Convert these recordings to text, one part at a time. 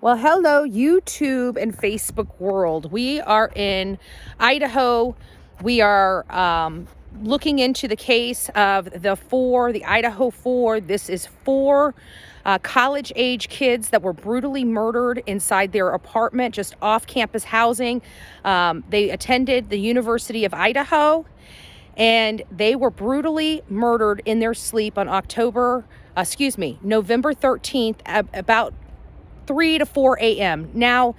Well, hello, YouTube and Facebook world. We are in Idaho. We are looking into the case of the Idaho Four. This is four college-age kids that were brutally murdered inside their apartment, just off-campus housing. They attended the University of Idaho, and they were brutally murdered in their sleep on November 13th, about 3 to 4 a.m. Now,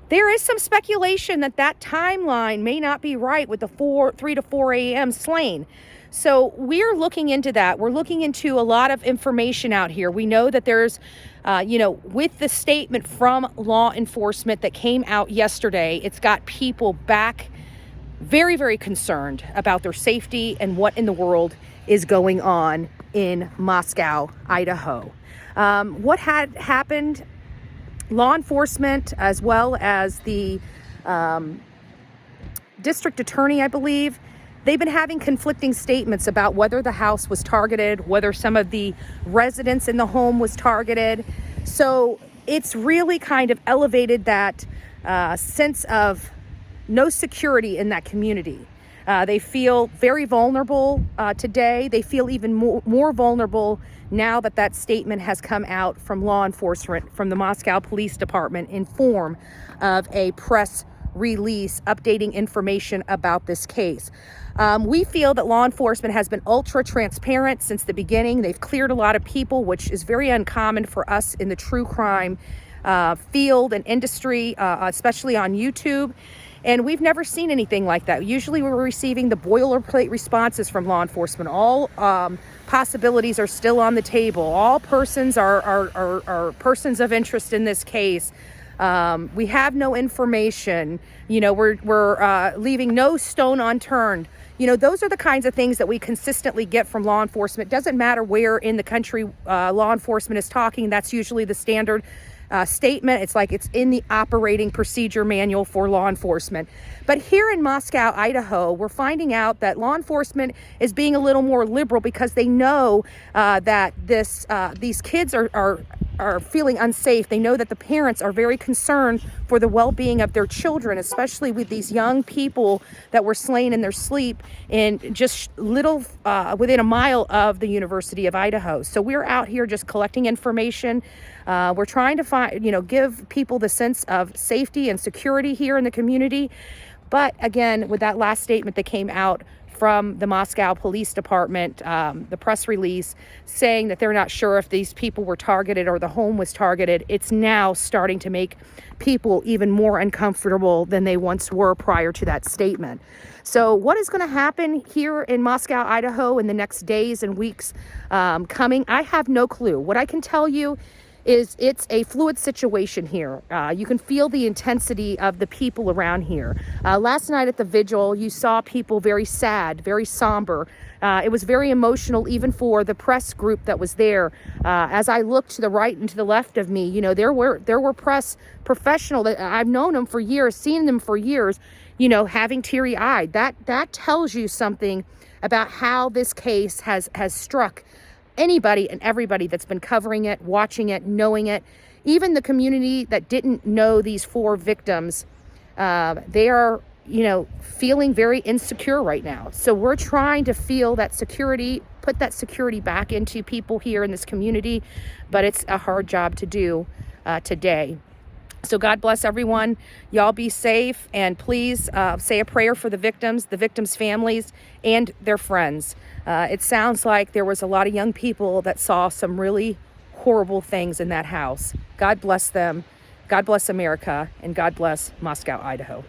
there is some speculation that timeline may not be right with the 3 to 4 a.m. slain. So we're looking into that. We're looking into a lot of information out here. We know that there's, with the statement from law enforcement that came out yesterday, it's got people back very, very concerned about their safety and what in the world is going on in Mascow, Idaho. What had happened? Law enforcement, as well as the district attorney, I believe, they've been having conflicting statements about whether the house was targeted, whether some of the residents in the home was targeted. So it's really kind of elevated that sense of no security in that community. They feel very vulnerable today. They feel even more vulnerable now that statement has come out from law enforcement, from the Mascow Police Department, in form of a press release updating information about this case. We feel that law enforcement has been ultra transparent since the beginning. They've cleared a lot of people, which is very uncommon for us in the true crime field and industry, especially on YouTube. And we've never seen anything like that. Usually we're receiving the boilerplate responses from law enforcement. All possibilities are still on the table. All persons are persons of interest in this case. We have no information. We're leaving no stone unturned. Those are the kinds of things that we consistently get from law enforcement. It doesn't matter where in the country law enforcement is talking. That's usually the standard statement. It's like it's in the operating procedure manual for law enforcement. But here in Mascow, Idaho, we're finding out that law enforcement is being a little more liberal because they know that these kids are feeling unsafe. They know that the parents are very concerned for the well-being of their children, especially with these young people that were slain in their sleep in just within a mile of the University of Idaho. So we're out here just collecting information. We're trying to give people the sense of safety and security here in the community. But again, with that last statement that came out from the Mascow Police Department, the press release saying that they're not sure if these people were targeted or the home was targeted, it's now starting to make people even more uncomfortable than they once were prior to that statement. So what is going to happen here in Mascow, Idaho in the next days and weeks coming? I have no clue. What I can tell you is it's a fluid situation here. You can feel the intensity of the people around here. Last night at the vigil, you saw people very sad, very somber. It was very emotional even for the press group that was there. As I looked to the right and to the left of me, there were press professionals that I've known them for years, seen them for years, having teary-eyed. That tells you something about how this case has struck anybody and everybody that's been covering it, watching it, knowing it. Even the community that didn't know these four victims, they are, feeling very insecure right now. So we're trying to feel that security, put that security back into people here in this community, but it's a hard job to do today. So God bless everyone. Y'all be safe, and please say a prayer for the victims' families, and their friends. It sounds like there was a lot of young people that saw some really horrible things in that house. God bless them. God bless America, and God bless Mascow, Idaho.